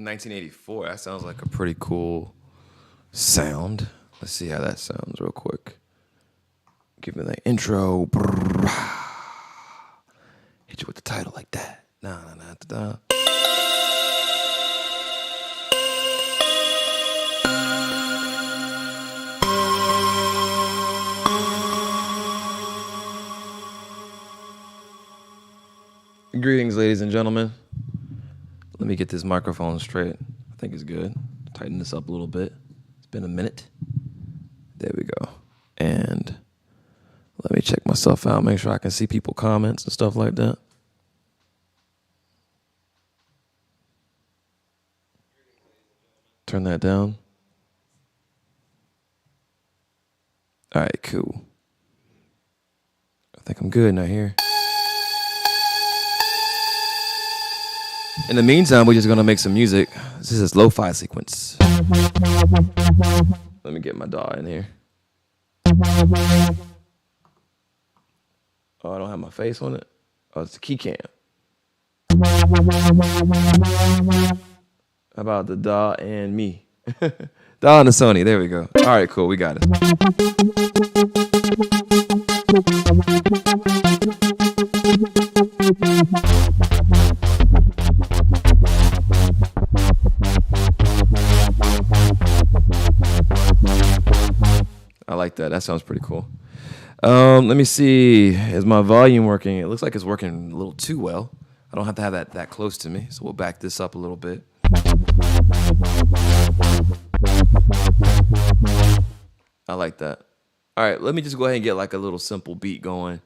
1984. That sounds like a pretty cool sound. Let's see how that sounds real quick. Give me that intro. Hit you with the title like that. Nah. Greetings, ladies and gentlemen. Let me get this microphone straight. I think it's good. Tighten this up a little bit. It's been a minute. There we go. And let me check myself out, make sure I can see people comments and stuff like that. Turn that down. All right, cool. I think I'm good now here. In the meantime, we're just going to make some music. This is this lo-fi sequence. Let me get my DAW in here. Oh, I don't have my face on it. Oh, it's a key cam. How about the DAW and me? DAW and the Sony. There we go. All right, cool. We got it. I like that. That sounds pretty cool. Let me see. Is my volume working? It looks like it's working a little too well. I don't have to have that close to me, so we'll back this up a little bit. I like that. All right, let me just go ahead and get like a little simple beat going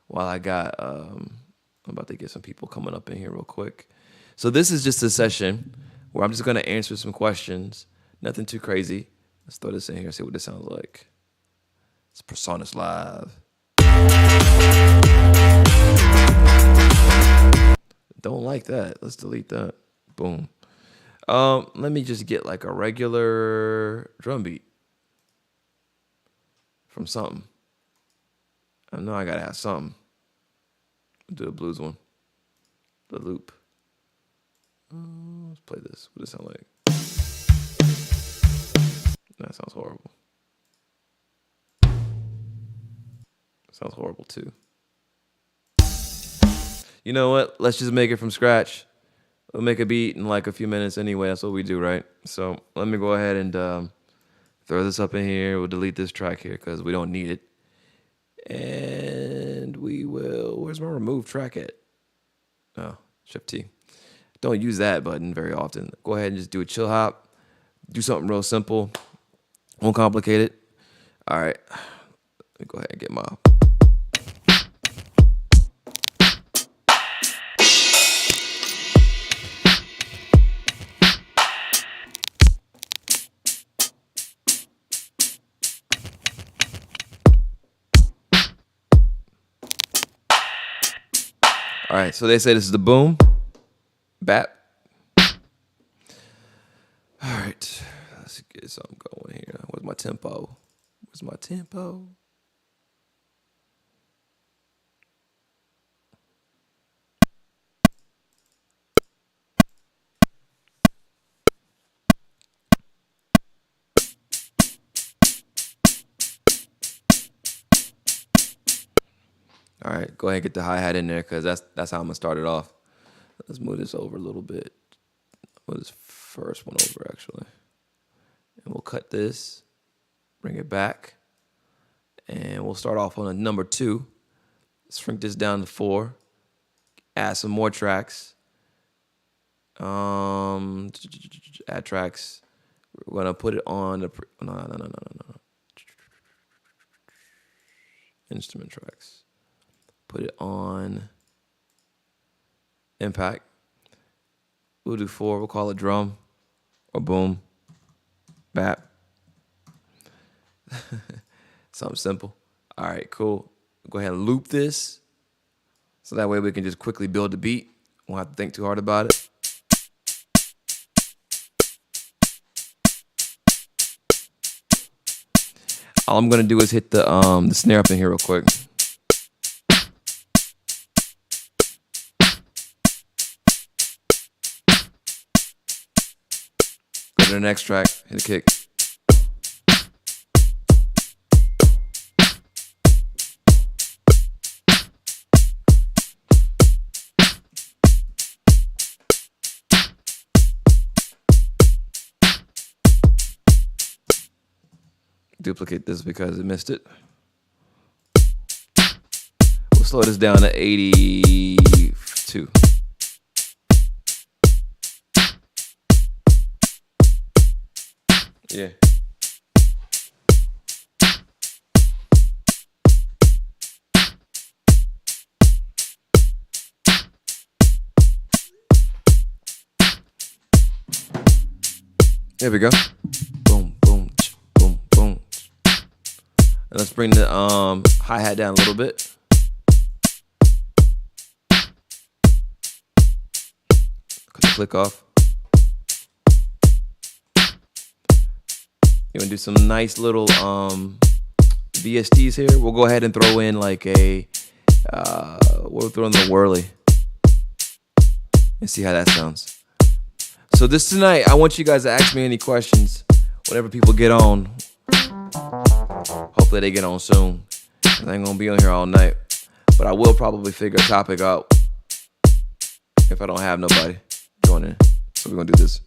while I got, I'm about to get some people coming up in here real quick. So this is just a session where I'm just going to answer some questions. Nothing too crazy. Let's throw this in here, see what this sounds like. It's Personas Live. Don't like that. Let's delete that. Boom. Let me just get like a regular drum beat from something. I know I gotta have something. Do a blues one. The loop. Let's play this. What does it sound like? That sounds horrible. Sounds horrible too. You know what? Let's just make it from scratch. We'll make a beat in like a few minutes anyway. That's what we do, right? So let me go ahead and throw this up in here. We'll delete this track here because we don't need it. And we will... Where's my remove track at? Oh, Shift T. Don't use that button very often. Go ahead and just do a chill hop. Do something real simple. Won't complicate it. All right. Let me go ahead and get my... All right, so they say this is the boom, bap. All right, let's get something going here. Where's my tempo? Where's my tempo? All right, go ahead and get the hi-hat in there because that's how I'm going to start it off. Let's move this over a little bit. Move this first one over, actually. And we'll cut this, bring it back, and we'll start off on a number 2. Shrink this down to 4. Add some more tracks. Add tracks. We're going to put it on the... No. Instrument tracks. Put it on impact. We'll do 4. We'll call it drum or boom, bap. Something simple. All right, cool. Go ahead and loop this. So that way we can just quickly build the beat. Won't have to think too hard about it. All I'm gonna do is hit the snare up in here real quick. to the next track. Hit a kick. Duplicate this because it missed it. We'll slow this down to 82. Yeah. There we go. Boom, boom, boom, boom. And let's bring the hi-hat down a little bit. Cut the click off. You want to do some nice little VSTs here? We'll go ahead and throw in like a, we'll throw in the whirly and see how that sounds. So this tonight, I want you guys to ask me any questions whenever people get on. Hopefully they get on soon. I ain't gonna be on here all night, but I will probably figure a topic out if I don't have nobody joining. So we're gonna do this.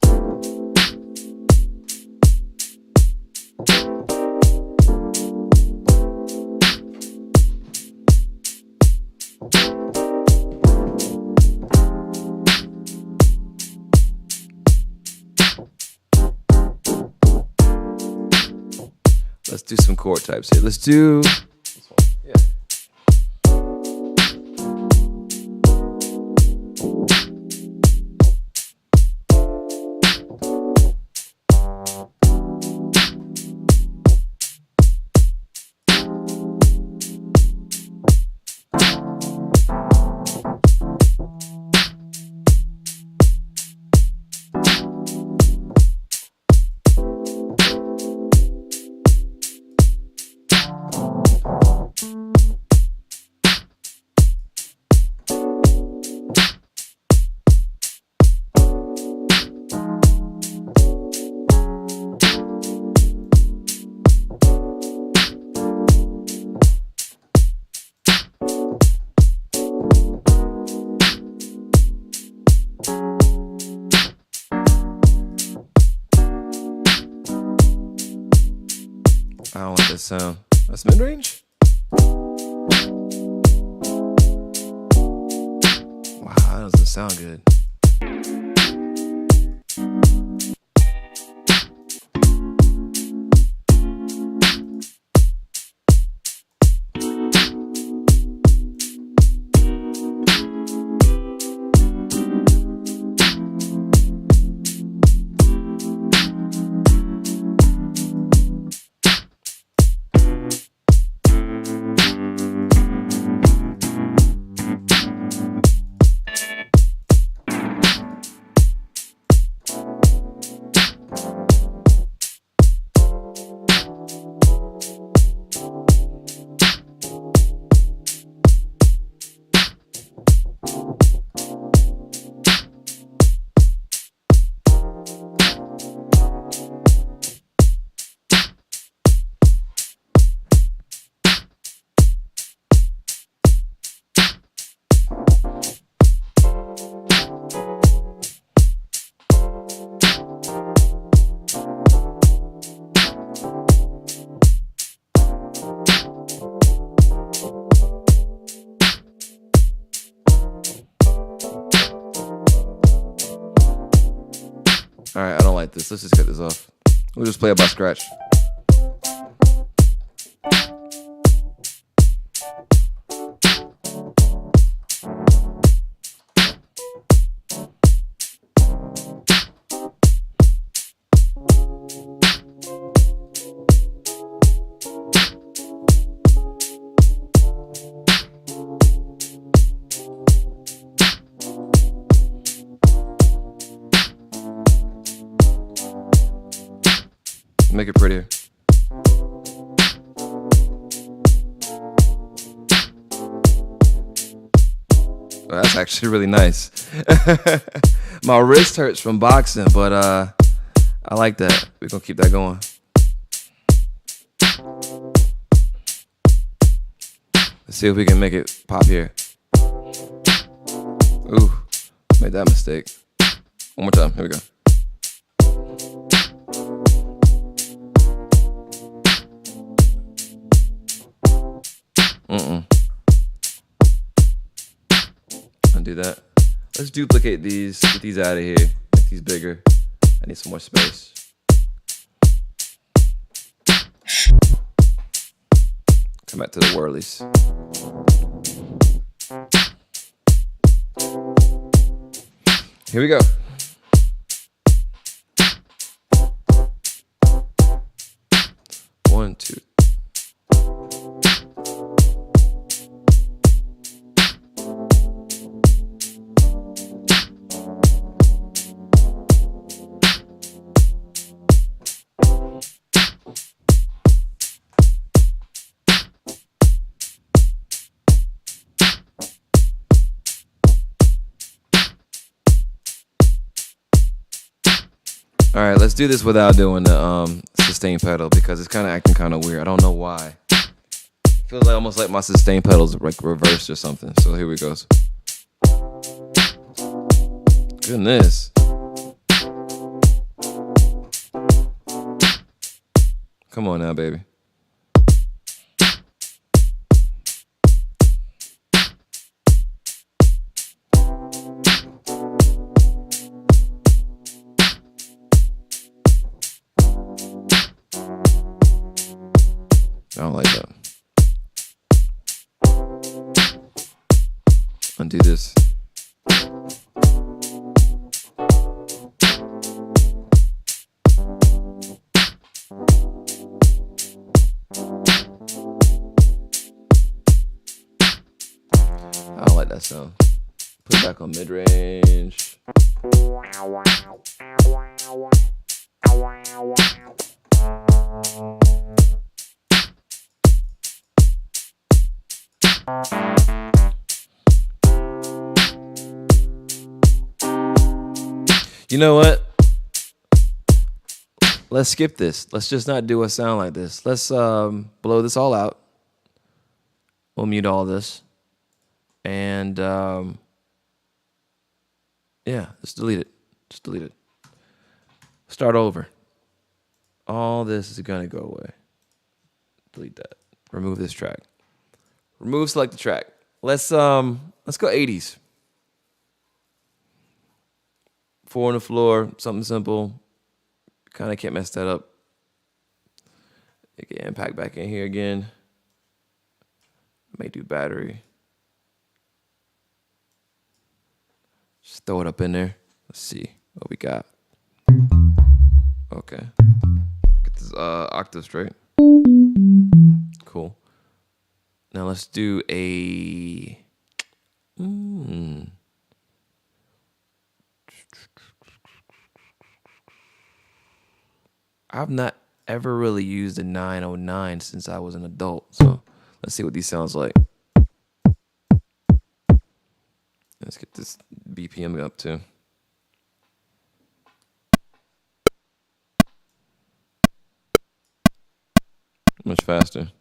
Let's do some chord types here. Let's do this one. Yeah. I don't like that sound. That's mid-range? Wow, that doesn't sound good. All right, I don't like this. Let's just cut this off. We'll just play it by scratch. Make it prettier. Well, that's actually really nice. My wrist hurts from boxing, but I like that. We're going to keep that going. Let's see if we can make it pop here. Ooh, made that mistake. One more time. Here we go. Undo that. Let's duplicate these. Get these out of here. Make these bigger. I need some more space. Come back to the whirlies. Here we go. One, two. All right, let's do this without doing the sustain pedal because it's kind of acting kind of weird. I don't know why. It feels like almost like my sustain pedal's like reversed or something. So here we go. Goodness. Come on now, baby. I don't like that. Undo this. I don't like that sound. Put it back on mid-range. You know what? Let's skip this. Let's just not do a sound like this. Let's blow this all out. We'll mute all this. And yeah, just delete it. Just delete it. Start over. All this is gonna go away. Delete that. Remove this track. Remove select the track. Let's go 80s. 4 on the floor, something simple. Kind of can't mess that up. Get impact back in here again. May do battery. Just throw it up in there. Let's see what we got. Okay. Get this octave straight. Cool. Now let's do a. I've not ever really used a 909 since I was an adult. So let's see what these sounds like. Let's get this BPM up too. Much faster.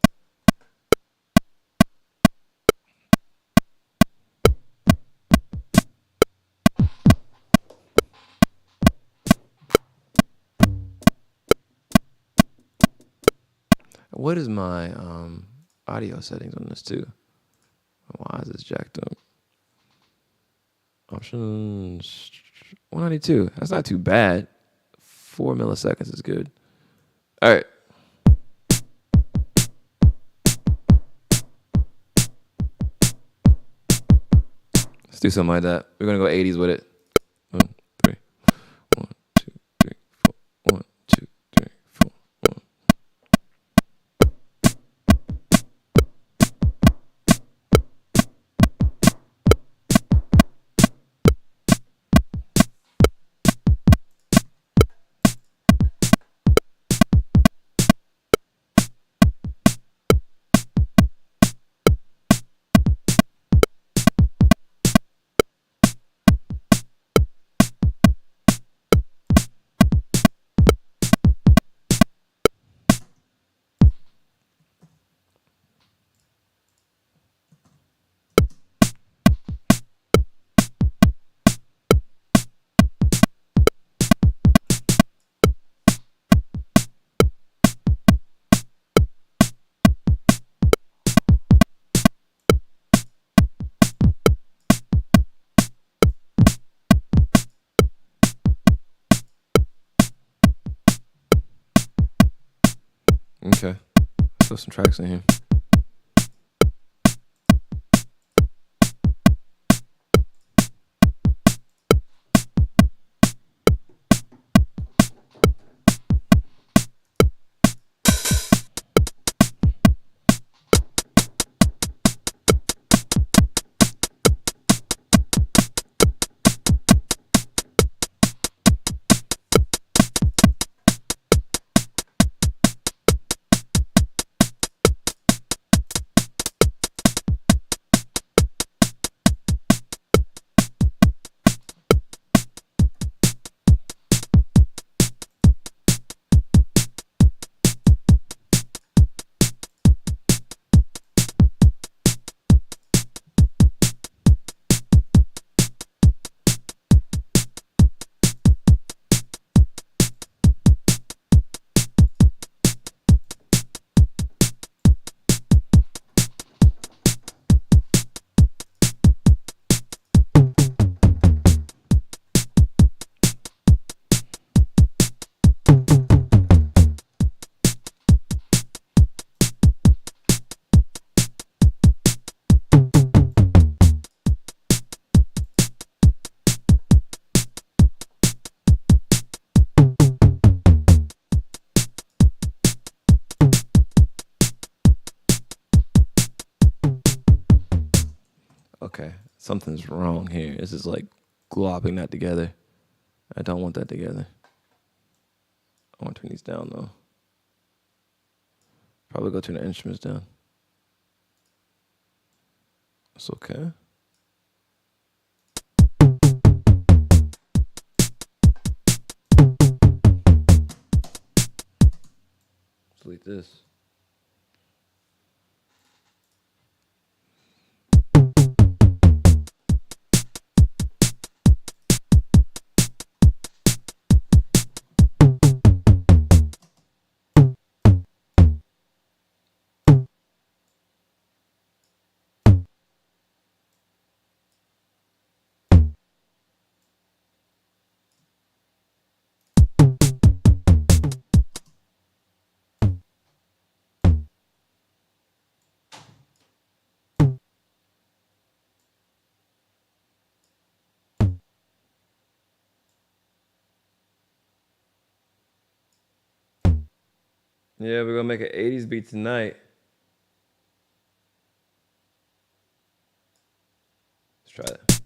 What is my audio settings on this too? Why is this jacked up? Options 192. That's not too bad. 4 milliseconds is good. All right. Let's do something like that. We're gonna go 80s with it. 1, 3. 1, 2, 3, 4. 1, 2, 3, 4. 1. Okay. Throw some tracks in here. Okay, something's wrong here. This is like glopping that together. I don't want that together. I want to turn these down though. Probably go turn the instruments down. It's okay. Delete this. Yeah, we're gonna make an 80s beat tonight. Let's try that.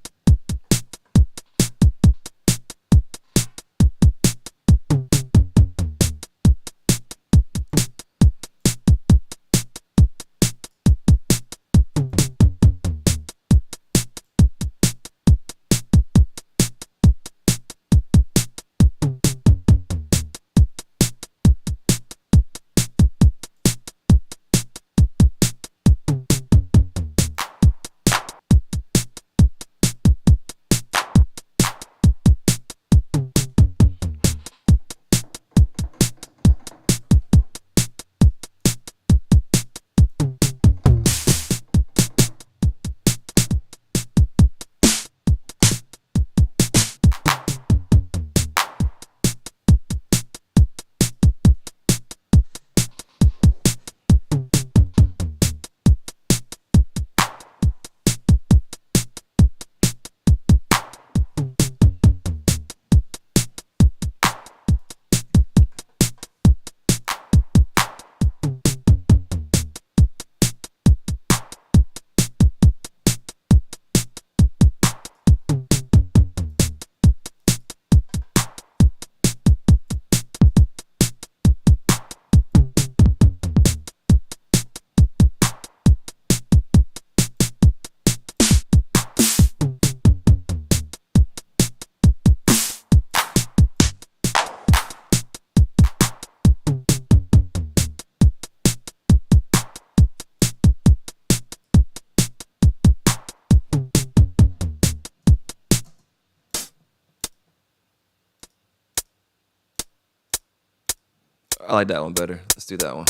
I like that one better. Let's do that one.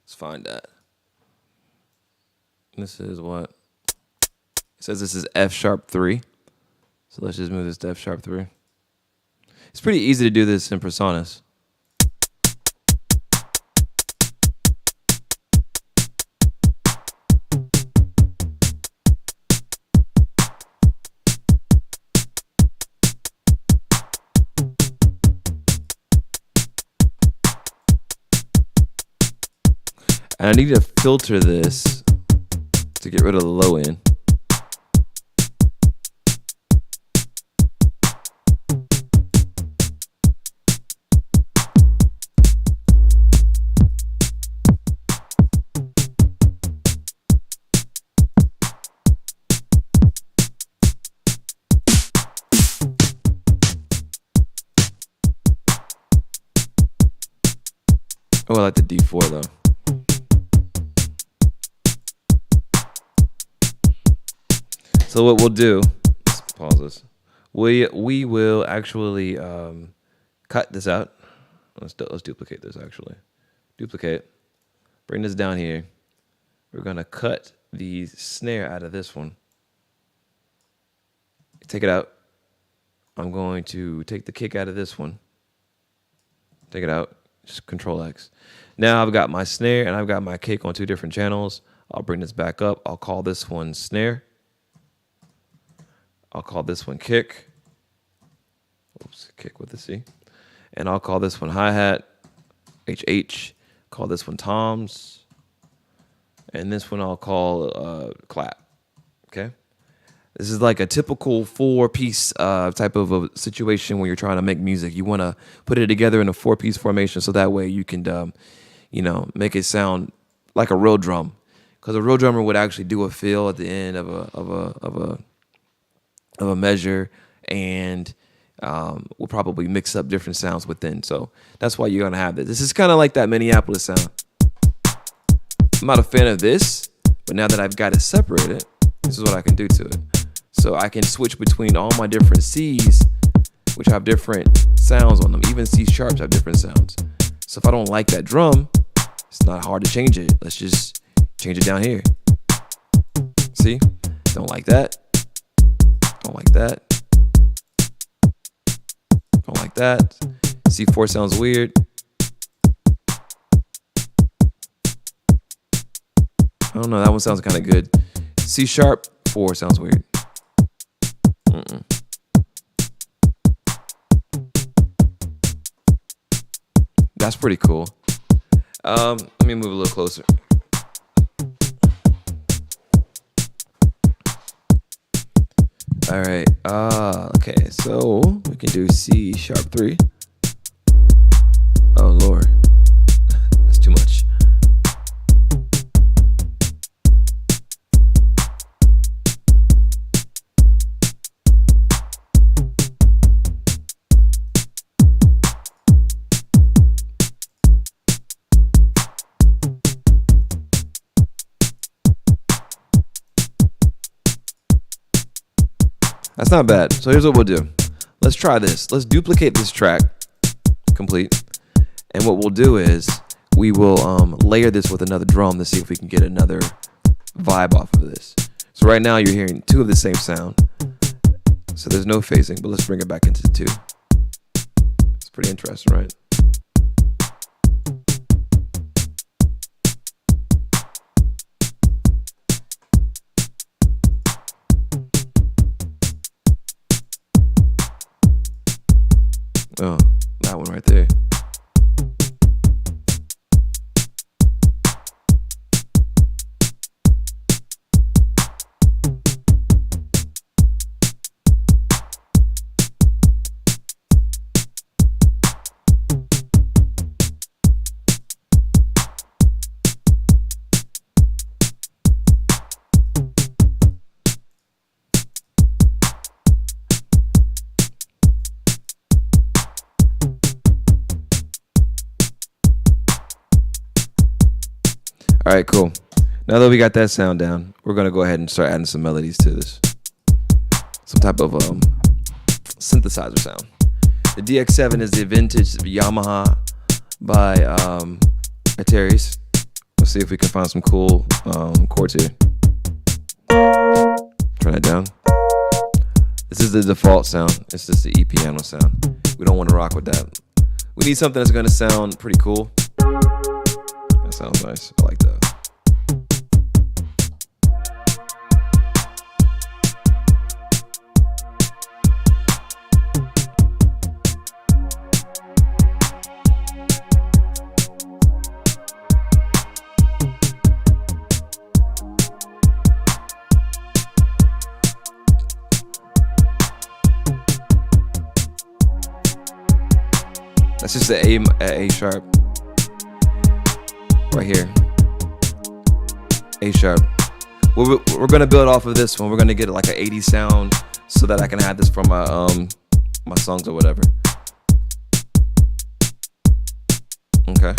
Let's find that. This is what? It says this is F sharp 3. So let's just move this to F sharp 3. It's pretty easy to do this in Presonus. And I need to filter this to get rid of the low end. Oh, I like the D4 though. So what we'll do, let's pause this. We will actually cut this out. Let's duplicate this actually. Duplicate. Bring this down here. We're gonna cut the snare out of this one. Take it out. I'm going to take the kick out of this one. Take it out. Just Control X. Now I've got my snare and I've got my kick on two different channels. I'll bring this back up. I'll call this one snare. I'll call this one kick. Oops, kick with a C. And I'll call this one hi-hat, HH. Call this one toms. And this one I'll call clap. Okay? This is like a typical 4-piece type of a situation when you're trying to make music. You want to put it together in a 4-piece formation so that way you can, make it sound like a real drum. Because a real drummer would actually do a fill at the end of a measure, and we'll probably mix up different sounds within. So that's why you're gonna have this. This is kind of like that Minneapolis sound. I'm not a fan of this, but now that I've got it separated, this is what I can do to it. So I can switch between all my different C's, which have different sounds on them. Even C sharps have different sounds. So if I don't like that drum, it's not hard to change it. Let's just change it down here. See? Don't like that. Don't like that. Don't like that. C4 sounds weird. I don't know. That one sounds kind of good. C sharp 4 sounds weird. That's pretty cool. Let me move a little closer. All right. Okay. So we can do C sharp 3. Oh Lord, that's too much. That's not bad. So here's what we'll do. Let's try this. Let's duplicate this track complete. And what we'll do is we will layer this with another drum to see if we can get another vibe off of this. So right now you're hearing 2 of the same sound. So there's no phasing, but let's bring it back into 2. It's pretty interesting, right? Oh, that one right there. All right, cool. Now that we got that sound down, we're going to go ahead and start adding some melodies to this. Some type of synthesizer sound. The DX7 is the vintage Yamaha by Atari's. Let's see if we can find some cool chords here. Turn that down. This is the default sound. It's just the E piano sound. We don't want to rock with that. We need something that's going to sound pretty cool. That sounds nice. I like that. That's just the A sharp right here. A sharp. We're gonna build off of this one. We're gonna get like an 80s sound so that I can have this for my songs or whatever. Okay.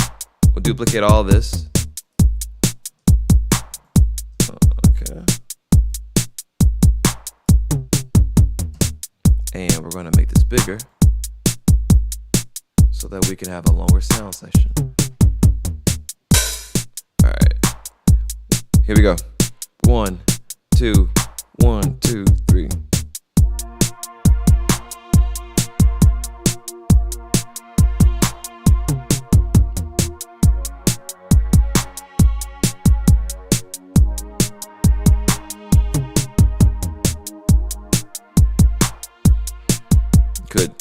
We'll duplicate all this. Okay. And we're gonna make this bigger so that we can have a longer sound section. All right. Here we go. 1, 2, 1, 2, 3. Good.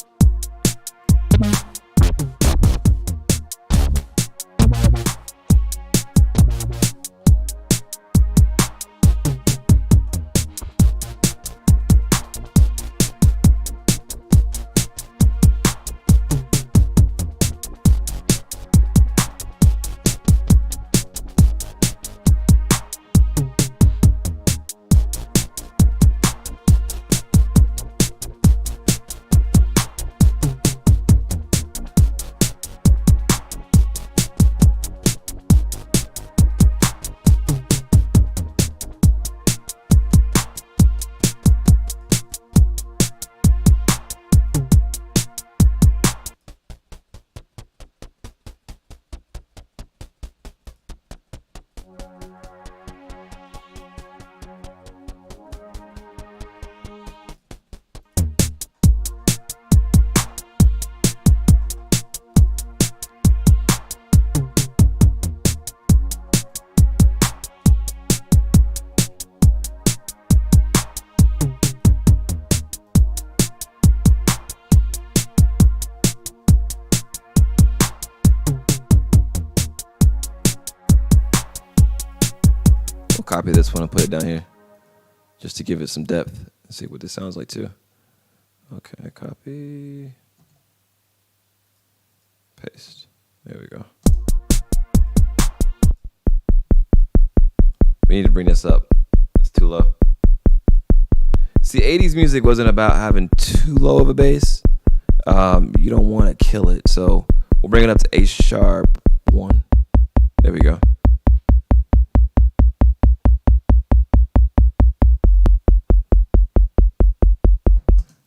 Copy this one and put it down here just to give it some depth and see what this sounds like too. Okay, copy, paste. There we go. We need to bring this up. It's too low. See, 80s music wasn't about having too low of a bass. You don't want to kill it, so we'll bring it up to A sharp 1. There we go.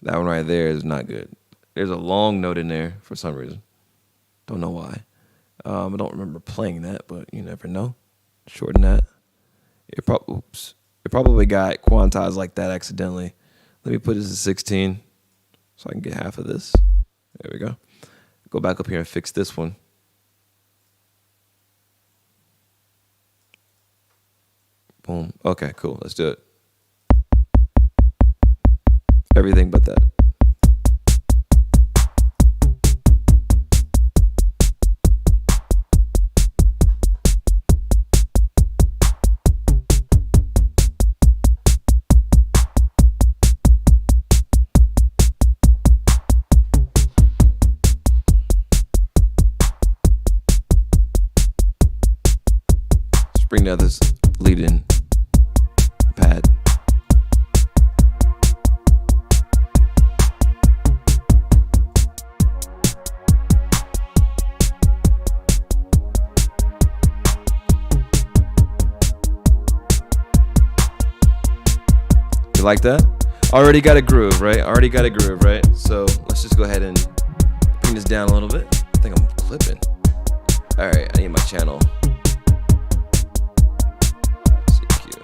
That one right there is not good. There's a long note in there for some reason. Don't know why. I don't remember playing that, but you never know. Shorten that. It probably got quantized like that accidentally. Let me put this at 16 so I can get half of this. There we go. Go back up here and fix this one. Boom. Okay, cool. Let's do it. Everything but that. Let's bring the others lead in pad. Like that? Already got a groove, right? So let's just go ahead and bring this down a little bit. I think I'm clipping. All right, I need my channel. CQ.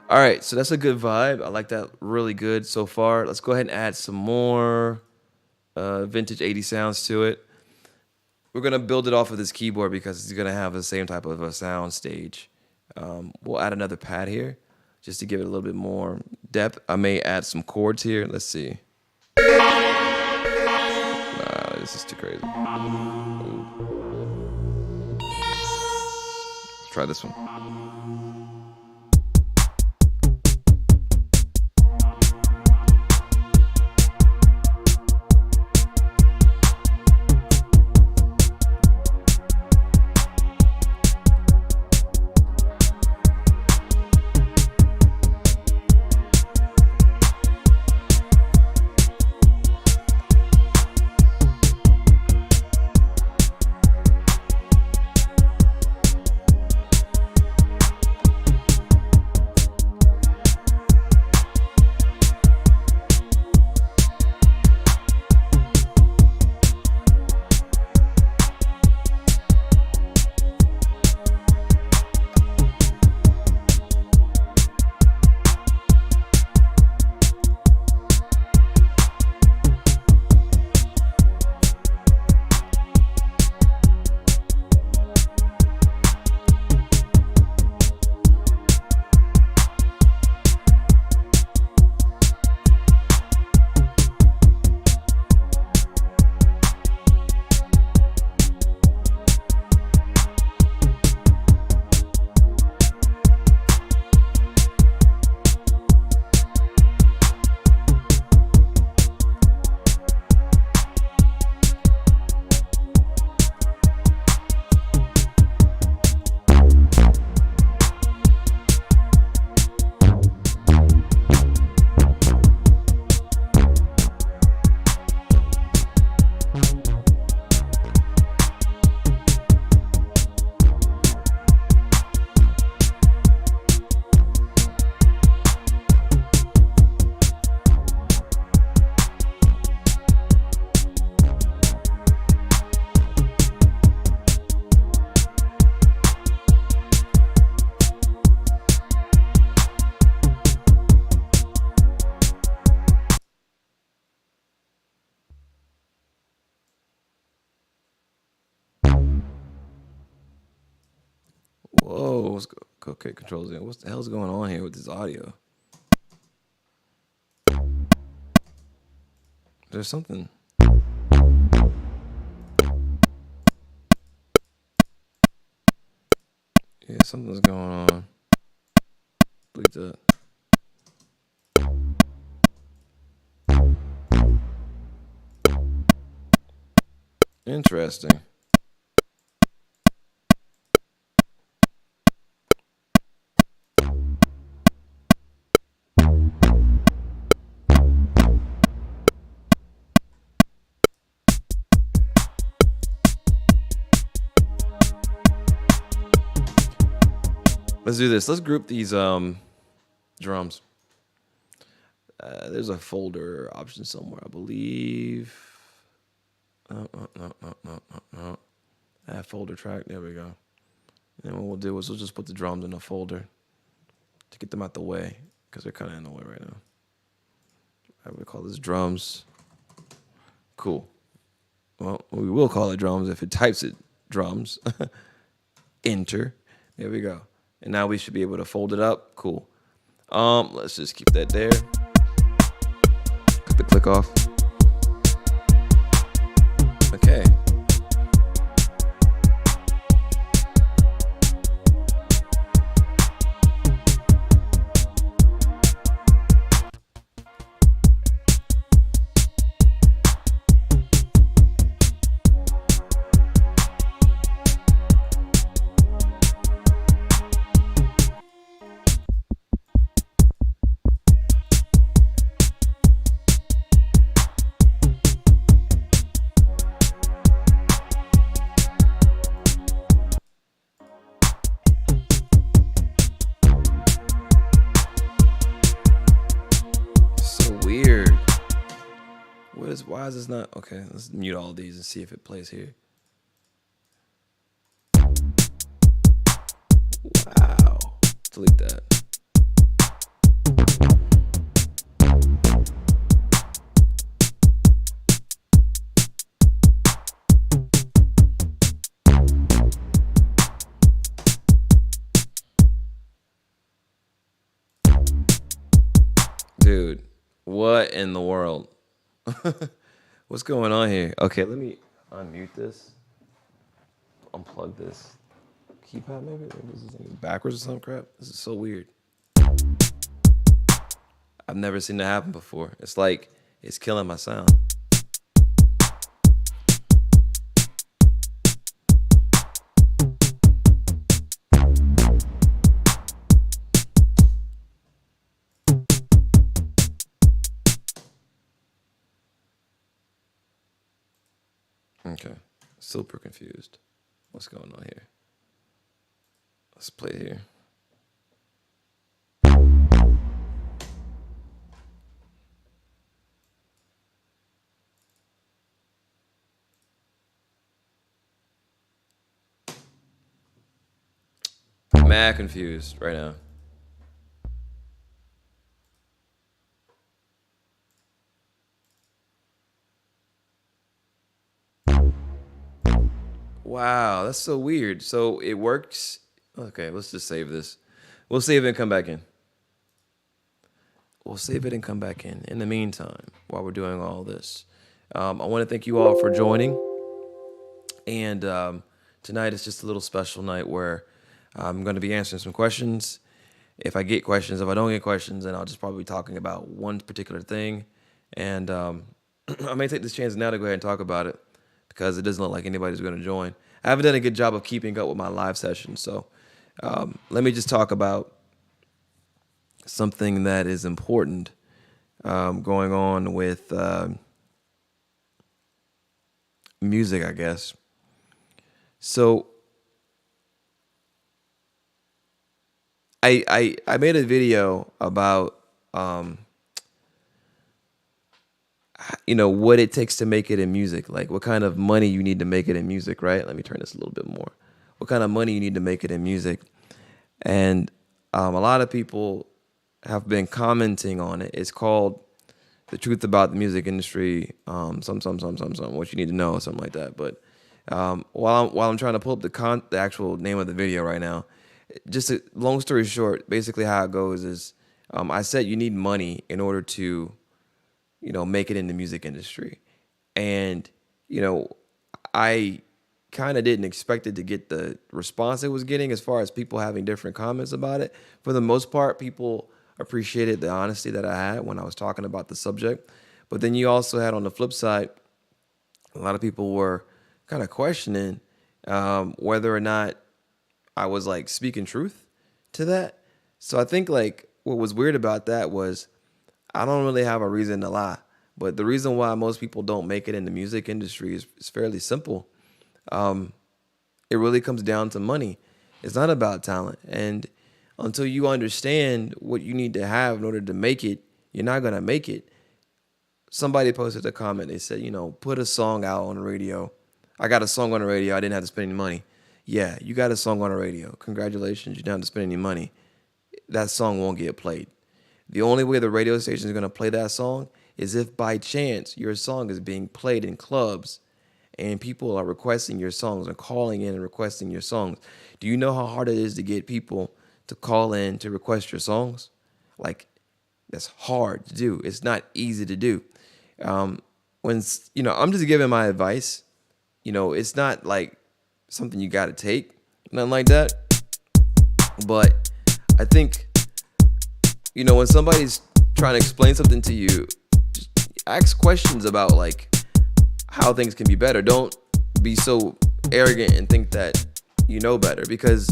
All right, so that's a good vibe. I like that really good so far. Let's go ahead and add some more vintage 80 sounds to it. We're going to build it off of this keyboard because it's going to have the same type of a sound stage We'll add another pad here just to give it a little bit more depth. I may add some chords here. Let's see. Nah, this is too crazy. Ooh. Let's try this one. Whoa, okay, controls in. What the hell's going on here with this audio? There's something. Yeah, something's going on. Delete that. Interesting. Let's do this. Let's group these drums. There's a folder option somewhere, I believe. No. Add folder track. There we go. And what we'll do is we'll just put the drums in a folder to get them out the way because they're kind of in the way right now. I would call this drums. Cool. Well, we will call it drums if it types it drums. Enter. There we go. And now we should be able to fold it up. Cool. Let's just keep that there. Click the click off. Okay. Why is this not? Okay, let's mute all of these and see if it plays here. Wow. Delete that. Dude, what in the world? What's going on here? Okay, let me unmute this. Unplug this keypad maybe? Maybe this is backwards or some crap. This is so weird. I've never seen that happen before. It's like it's killing my sound. Okay. Super confused. What's going on here? Let's play here. Mad confused right now. Wow, that's so weird. So it works. Okay, let's just save this. We'll save it and come back in. We'll save it and come back in. In the meantime, while we're doing all this, I want to thank you all for joining. And tonight is just a little special night where I'm going to be answering some questions. If I get questions, if I don't get questions, then I'll just probably be talking about one particular thing. And I may take this chance now to go ahead and talk about it because it doesn't look like anybody's going to join. I haven't done a good job of keeping up with my live sessions. So let me just talk about something that is important going on with music, I guess. So I made a video about what it takes to make it in music, like what kind of money you need to make it in music, right? Let me turn this a little bit more. What kind of money you need to make it in music, and a lot of people have been commenting on it. It's called "The Truth About the Music Industry." Some, what you need to know, something like that. But while I'm trying to pull up the actual name of the video right now, just a long story short, basically how it goes is I said you need money in order to, make it in the music industry. And, I kind of didn't expect it to get the response it was getting as far as people having different comments about it. For the most part, people appreciated the honesty that I had when I was talking about the subject. But then you also had on the flip side, a lot of people were kind of questioning whether or not I was like speaking truth to that. So I think like what was weird about that was I don't really have a reason to lie. But the reason why most people don't make it in the music industry is fairly simple. It really comes down to money. It's not about talent. And until you understand what you need to have in order to make it, you're not going to make it. Somebody posted a comment. They said, put a song out on the radio. I got a song on the radio. I didn't have to spend any money. Yeah, you got a song on the radio. Congratulations. You didn't have to spend any money. That song won't get played. The only way the radio station is going to play that song is if by chance your song is being played in clubs and people are requesting your songs and calling in and requesting your songs. Do you know how hard it is to get people to call in to request your songs? Like, that's hard to do. It's not easy to do. I'm just giving my advice. It's not like something you got to take, nothing like that. But I think, when somebody's trying to explain something to you, just ask questions about like how things can be better. Don't be so arrogant and think that you know better, because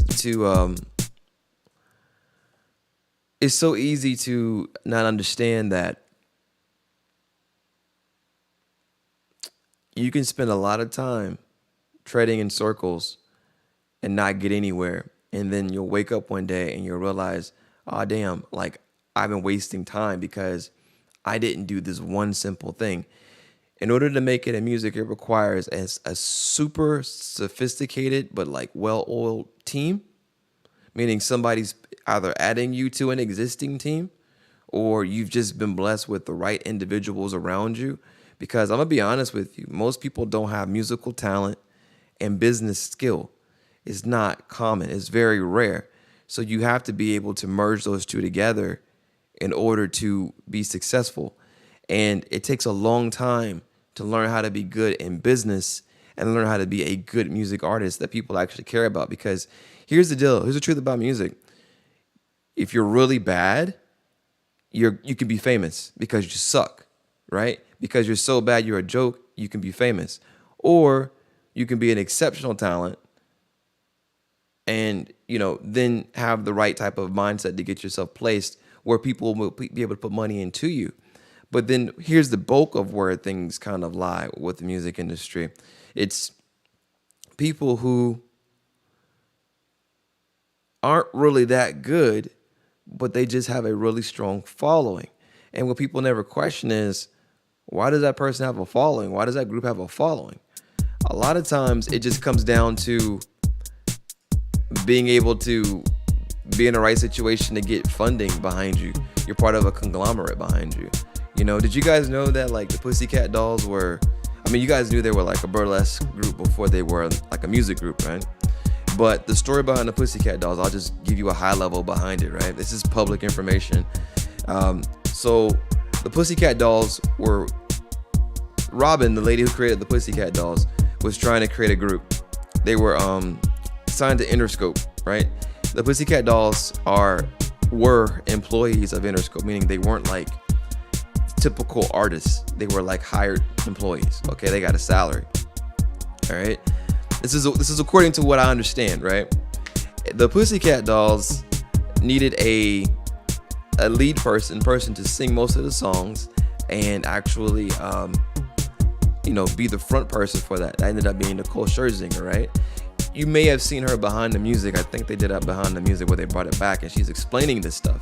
it's so easy to not understand that you can spend a lot of time treading in circles and not get anywhere. And then you'll wake up one day and you'll realize, oh, damn, like I've been wasting time because I didn't do this one simple thing. In order to make it in music, it requires a super sophisticated but like well-oiled team, meaning somebody's either adding you to an existing team or you've just been blessed with the right individuals around you. Because I'm going to be honest with you, most people don't have musical talent and business skill. It's not common. It's very rare. So you have to be able to merge those two together in order to be successful. And it takes a long time to learn how to be good in business and learn how to be a good music artist that people actually care about. Because here's the deal. Here's the truth about music. If you're really bad, you can be famous because you suck, right? Because you're so bad, you're a joke, you can be famous. Or you can be an exceptional talent and, then have the right type of mindset to get yourself placed where people will be able to put money into you. But then here's the bulk of where things kind of lie with the music industry. It's people who aren't really that good, but they just have a really strong following. And what people never question is, why does that person have a following? Why does that group have a following? A lot of times it just comes down to being able to be in the right situation to get funding behind you. You're part of a conglomerate behind you. Did you guys know that like the Pussycat Dolls were, you guys knew they were like a burlesque group before they were like a music group, right? But the story behind the Pussycat Dolls, I'll just give you a high level behind it, right? This is public information. So the Pussycat Dolls were, Robin, the lady who created the Pussycat Dolls, was trying to create a group. They were signed to Interscope, right? The Pussycat Dolls were employees of Interscope, meaning they weren't like typical artists. They were like hired employees. Okay, they got a salary. All right. This is according to what I understand, right? The Pussycat Dolls needed a lead person to sing most of the songs and actually be the front person for that. That ended up being Nicole Scherzinger, right? You may have seen her behind the music. I think they did that behind the music where they brought it back and she's explaining this stuff.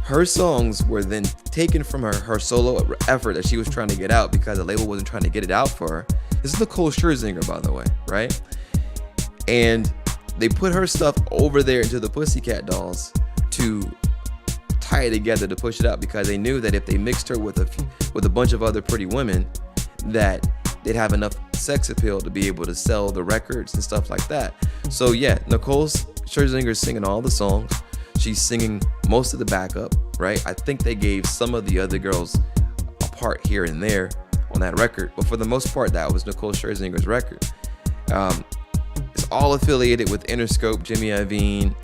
Her songs were then taken from her solo effort that she was trying to get out because the label wasn't trying to get it out for her. This is Nicole Scherzinger, by the way, right? And they put her stuff over there into the Pussycat Dolls to tie it together to push it out because they knew that if they mixed her with a bunch of other pretty women, that they'd have enough sex appeal to be able to sell the records and stuff like that. So yeah, Nicole Scherzinger's singing all the songs. She's singing most of the backup, right? I think they gave some of the other girls a part here and there on that record, but for the most part, that was Nicole Scherzinger's record. It's all affiliated with Interscope, Jimmy Iovine.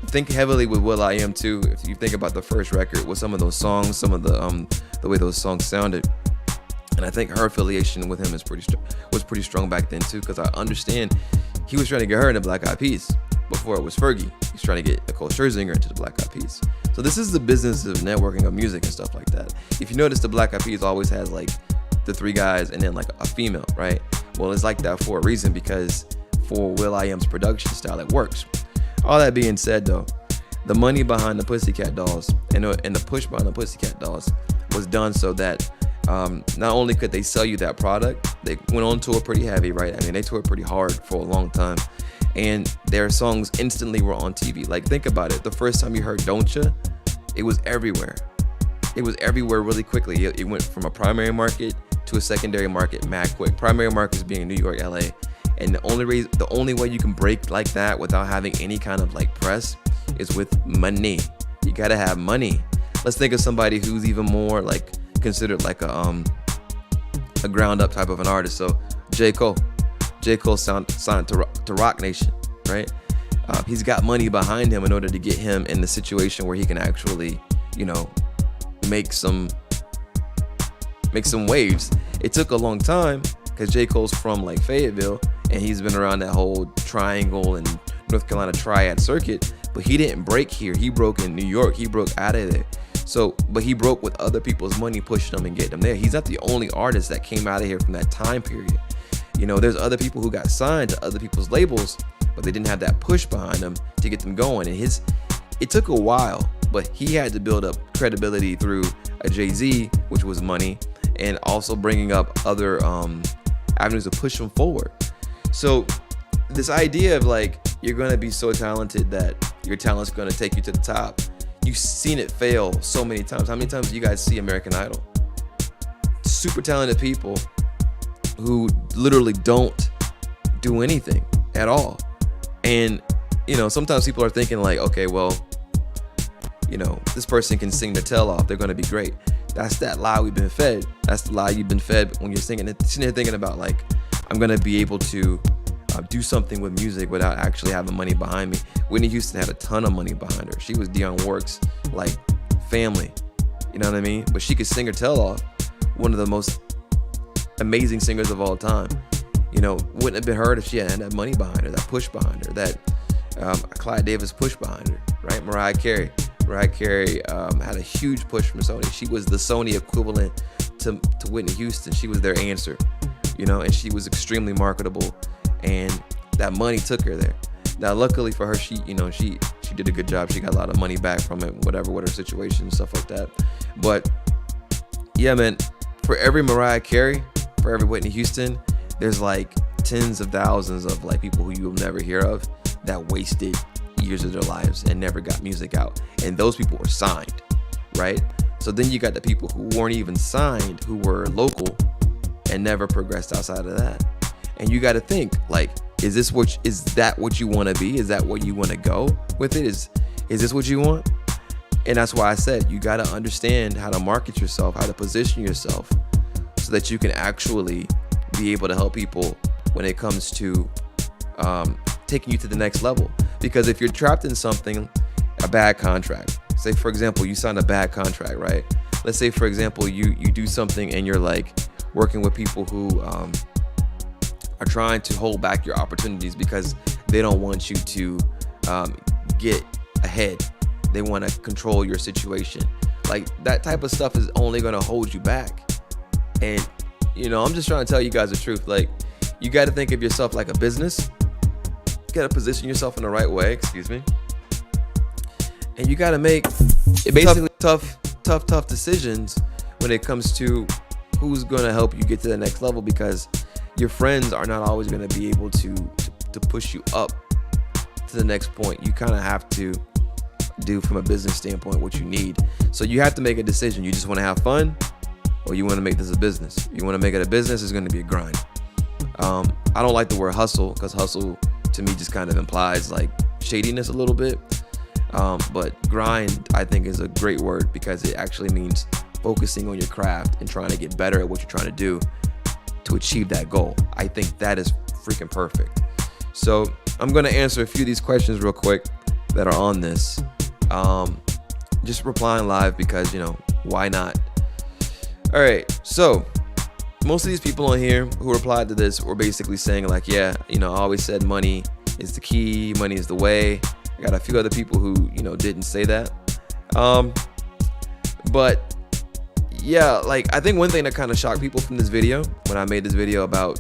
Think heavily with will.i.am too. If you think about the first record with some of those songs, some of the way those songs sounded. And I think her affiliation with him was pretty strong back then too, because I understand he was trying to get her in the Black Eyed Peas before it was Fergie. He's trying to get Nicole Scherzinger into the Black Eyed Peas. So this is the business of networking of music and stuff like that. If you notice, the Black Eyed Peas always has like the three guys and then like a female, right? Well, it's like that for a reason, because for will.i.am's production style, it works. All that being said though, the money behind the Pussycat Dolls and the push behind the Pussycat Dolls was done so that not only could they sell you that product, they went on tour pretty heavy, right? They toured pretty hard for a long time, and their songs instantly were on TV. Like, think about it. The first time you heard Don't Ya, it was everywhere. It was everywhere really quickly. It went from a primary market to a secondary market mad quick. Primary markets being New York, LA. And the only way you can break like that without having any kind of like press is with money. You gotta have money. Let's think of somebody who's even more like considered like a ground up type of an artist. So J. Cole signed to Rock Nation, right? He's got money behind him in order to get him in the situation where he can actually, make some waves. It took a long time because J. Cole's from like Fayetteville and he's been around that whole Triangle and North Carolina Triad circuit, but he didn't break here. He broke in New York. He broke out of there. So, but he broke with other people's money, pushing them and getting them there. He's not the only artist that came out of here from that time period. There's other people who got signed to other people's labels, but they didn't have that push behind them to get them going. And it took a while, but he had to build up credibility through a Jay-Z, which was money, and also bringing up other avenues to push them forward. So this idea of like, you're going to be so talented that your talent's going to take you to the top. You've seen it fail so many times. How many times do you guys see American Idol? Super talented people who literally don't do anything at all. And, sometimes people are thinking like, okay, well, this person can sing their tail off, they're going to be great. That's that lie we've been fed. That's the lie you've been fed when you're sitting there thinking about, like, I'm going to be able to do something with music without actually having money behind me. Whitney Houston had a ton of money behind her. She was Dionne Warwick's, like, family. You know what I mean? But she could sing her tail off. One of the most amazing singers of all time. Wouldn't have been her if she had that money behind her, that push behind her, that Clive Davis push behind her, right? Mariah Carey had a huge push from Sony. She was the Sony equivalent to Whitney Houston. She was their answer, and she was extremely marketable, and that money took her there. Now, luckily for her, she did a good job. She got a lot of money back from it, whatever, with her situation and stuff like that. But yeah, man, for every Mariah Carey, for every Whitney Houston, there's like tens of thousands of like people who you'll never hear of that wasted years of their lives and never got music out. And those people were signed, right? So then you got the people who weren't even signed, who were local and never progressed outside of that. And you got to think, like, is that what you want to be? Is that what you want to go with it? Is this what you want? And that's why I said you got to understand how to market yourself, how to position yourself, so that you can actually be able to help people when it comes to taking you to the next level. Because if you're trapped in something, a bad contract, say for example, you signed a bad contract, right? Let's say for example, you do something and you're like working with people who are trying to hold back your opportunities because they don't want you to get ahead. They want to control your situation. Like, that type of stuff is only going to hold you back. And I'm just trying to tell you guys the truth. Like, you got to think of yourself like a business. You got to position yourself in the right way, and you got to make basically tough decisions when it comes to who's going to help you get to the next level, because your friends are not always going to be able to push you up to the next point. You kind of have to do, from a business standpoint, what you need. So you have to make a decision. You just want to have fun, or you want to make this a business. You want to make it a business, it's going to be a grind. I don't like the word hustle, because hustle to me just kind of implies like shadiness a little bit. But grind, I think, is a great word, because it actually means focusing on your craft and trying to get better at what you're trying to do to achieve that goal. I think that is freaking perfect. So I'm going to answer a few of these questions real quick that are on this. Just replying live because, why not? All right. So most of these people on here who replied to this were basically saying like, yeah, I always said money is the key. Money is the way. I got a few other people who, didn't say that. But yeah, like, I think one thing that kind of shocked people from this video, when I made this video about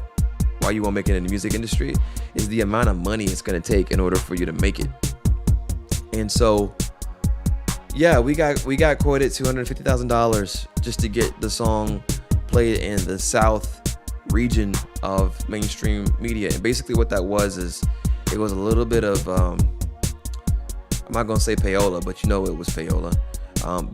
why you want to make it in the music industry, is the amount of money it's going to take in order for you to make it. And so, yeah, we got quoted $250,000 just to get the song played in the South region of mainstream media. And basically what that was is, it was a little bit of, I'm not going to say payola, but it was payola.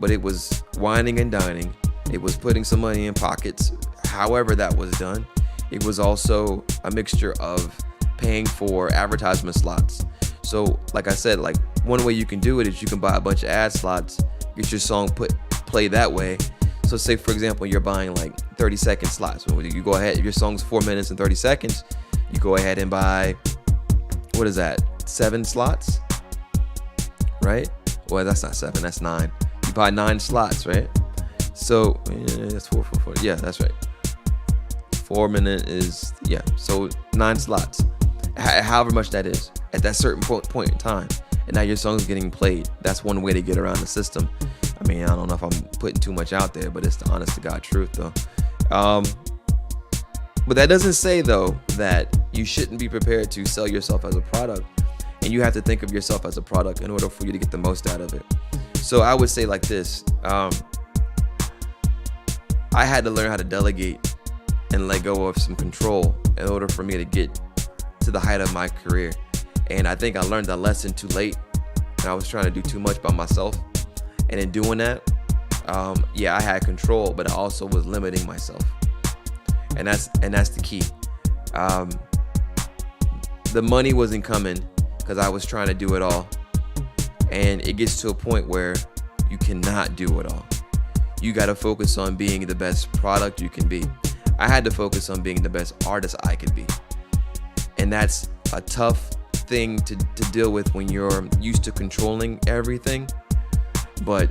But it was whining and dining. It was putting some money in pockets. However that was done. It was also a mixture of paying for advertisement slots. So like I said, like, one way you can do it is you can buy a bunch of ad slots, get your song play that way. So say for example, you're buying like 30-second slots. You go ahead, your song's 4 minutes and 30 seconds. You go ahead and buy, what is that? 7 slots, right? Well, that's not 7, that's 9. You buy 9 slots, right? So that's 4. Yeah, that's right. 4 minute is, yeah. So 9 slots, however much that is at that certain point in time. And now your song's getting played. That's one way to get around the system. I mean, I don't know if I'm putting too much out there, but it's the honest to God truth though. But that doesn't say though that you shouldn't be prepared to sell yourself as a product. And you have to think of yourself as a product in order for you to get the most out of it. So I would say like this, I had to learn how to delegate and let go of some control in order for me to get to the height of my career. And I think I learned that lesson too late. And I was trying to do too much by myself. And in doing that, yeah, I had control, but I also was limiting myself. And that's the key. The money wasn't coming because I was trying to do it all. And it gets to a point where You cannot do it all. You got to focus on being the best product you can be. I had to focus on being the best artist I could be. And that's a tough thing to deal with when you're used to controlling everything. But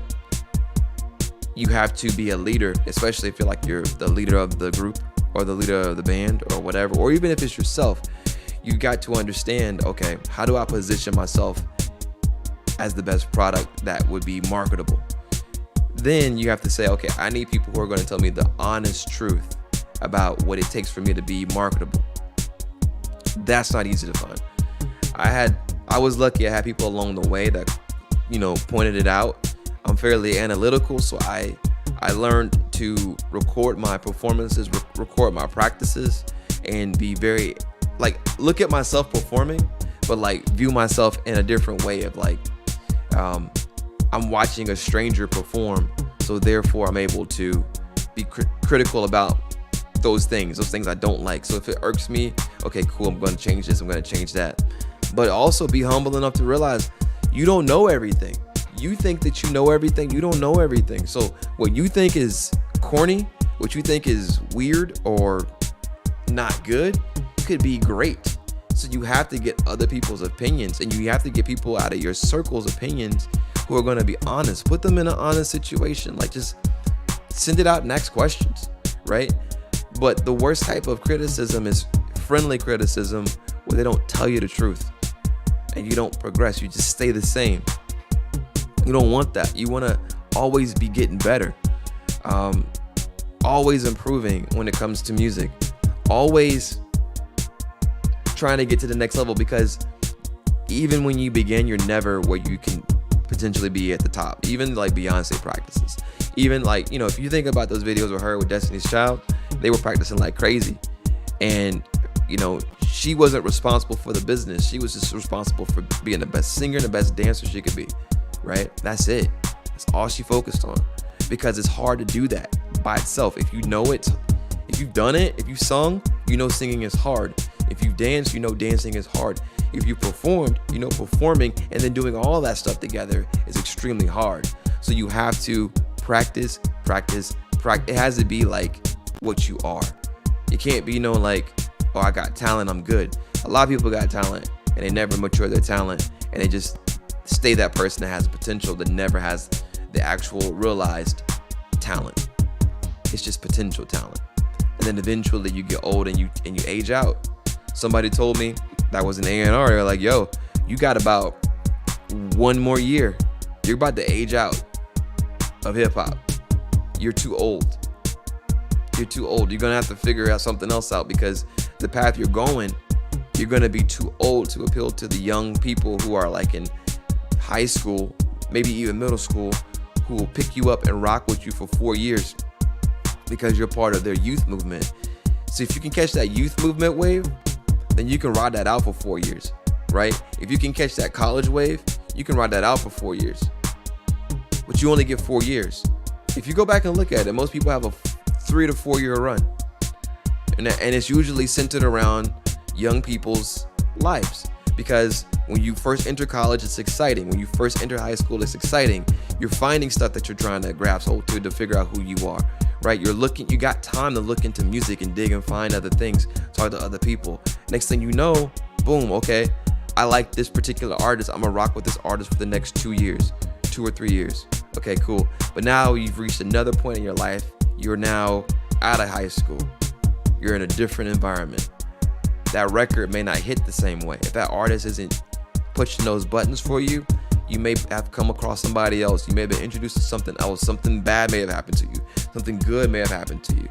you have to be a leader, especially if you're like you're the leader of the group or the leader of the band or whatever, or even if it's yourself. You got to understand, okay, how do I position myself as the best product that would be marketable? Then you have to say, okay, I need people who are going to tell me the honest truth about what it takes for me to be marketable. That's not easy to find. I was lucky. I had people along the way that, pointed it out. I'm fairly analytical, so I learned to record my performances, record my practices, and be very, look at myself performing, but view myself in a different way of I'm watching a stranger perform, so therefore I'm able to be critical about those things I don't like. So if it irks me, okay, cool, I'm going to change this, I'm going to change that. But also be humble enough to realize you don't know everything. You think that you know everything. You don't know everything. So what you think is corny, what you think is weird or not good, could be great. So you have to get other people's opinions, and you have to get people out of your circle's opinions who are going to be honest. Put them in an honest situation. Just send it out and ask questions, right? But the worst type of criticism is friendly criticism, where they don't tell you the truth and you don't progress. You just stay the same. You don't want that. You want to always be getting better, always improving when it comes to music, always trying to get to the next level, because even when you begin, you're never where you can potentially be at the top. Even Beyonce practices. Even if you think about those videos with her with Destiny's Child, they were practicing like crazy. And, she wasn't responsible for the business. She was just responsible for being the best singer and the best dancer she could be, right? That's it. That's all she focused on, because it's hard to do that by itself. If you know it, if you've done it, if you've sung, singing is hard. If you've danced, dancing is hard. If you performed, performing and then doing all that stuff together is extremely hard. So you have to practice. It has to be what you are. It can't be oh, I got talent, I'm good. A lot of people got talent and they never mature their talent, and they just stay that person that has potential that never has the actual realized talent. It's just potential talent. And then eventually you get old and you age out. Somebody told me that was an A&R. They're like, yo, you got about 1 more year. You're about to age out of hip hop. You're too old. You're too old. You're going to have to figure out something else out, because the path you're going, you're going to be too old to appeal to the young people who are in high school, maybe even middle school, who will pick you up and rock with you for 4 years because you're part of their youth movement. So if you can catch that youth movement wave, then you can ride that out for 4 years, right? If you can catch that college wave, you can ride that out for 4 years. But you only get 4 years. If you go back and look at it, most people have a 3 to 4 year run. And it's usually centered around young people's lives, because when you first enter college, it's exciting. When you first enter high school, it's exciting. You're finding stuff that you're trying to grasp hold to figure out who you are, right? You got time to look into music and dig and find other things, talk to other people. Next thing you know, boom, okay, I like this particular artist. I'm gonna rock with this artist for the next 2 years, 2 or 3 years. Okay, cool. But now you've reached another point in your life. You're now out of high school. You're in a different environment. That record may not hit the same way. If that artist isn't pushing those buttons for you, you may have come across somebody else. You may have been introduced to something else. Something bad may have happened to you. Something good may have happened to you.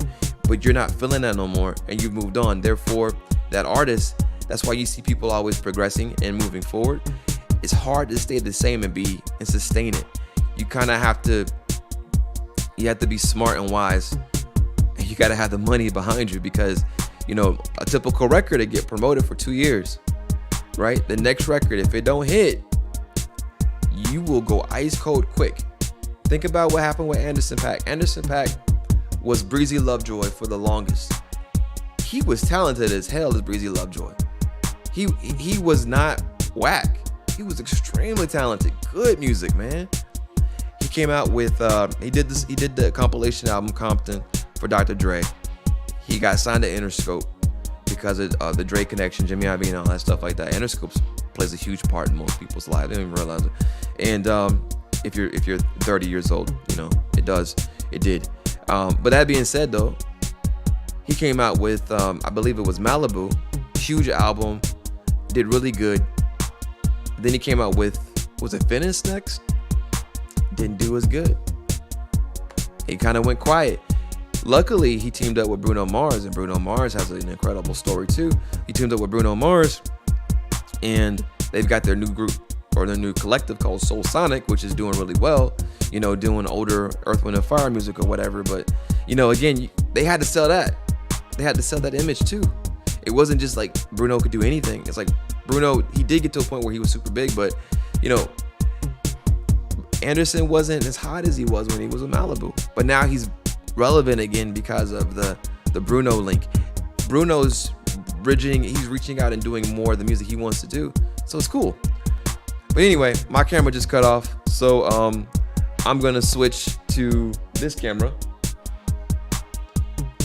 But you're not feeling that no more, and you've moved on. Therefore, that artist, that's why you see people always progressing and moving forward. It's hard to stay the same and sustain it. You kind of have to be smart and wise. And you got to have the money behind you, because a typical record, to get promoted for 2 years, right? The next record, if it don't hit, you will go ice cold quick. Think about what happened with Anderson .Paak. Anderson .Paak was Breezy Lovejoy for the longest. He was talented as hell as Breezy Lovejoy. He was not whack. He was extremely talented. Good music, man. he came out with he did the compilation album Compton for Dr. Dre. He got signed to Interscope because of the Dre connection, Jimmy Iovine, all that stuff like that. Interscope plays a huge part in most people's lives. They don't even realize it. And if you're 30 years old, you know it does. It did. But that being said, though, he came out with I believe it was Malibu, huge album, did really good. Then he came out with, was it Finesse next? Didn't do as good. He kind of went quiet. Luckily, he teamed up with Bruno Mars, and Bruno Mars has an incredible story too. He teamed up with Bruno Mars, and they've got their new group or their new collective called Soul Sonic, which is doing really well. You know, doing older Earth, Wind, and Fire music or whatever. But you know, again, they had to sell that. They had to sell that image too. It wasn't just like Bruno could do anything. It's like Bruno, he did get to a point where he was super big, but you know, Anderson wasn't as hot as he was when he was with Malibu. But now he's relevant again because of the Bruno link. Bruno's bridging, he's reaching out and doing more of the music he wants to do. So it's cool. But anyway, my camera just cut off. So I'm gonna switch to this camera.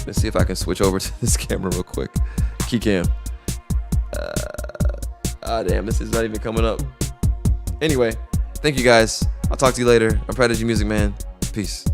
Let's see if I can switch over to this camera real quick. Keycam. Damn, this is not even coming up. Anyway, thank you guys. I'll talk to you later. I'm Prodigy Music Man. Peace.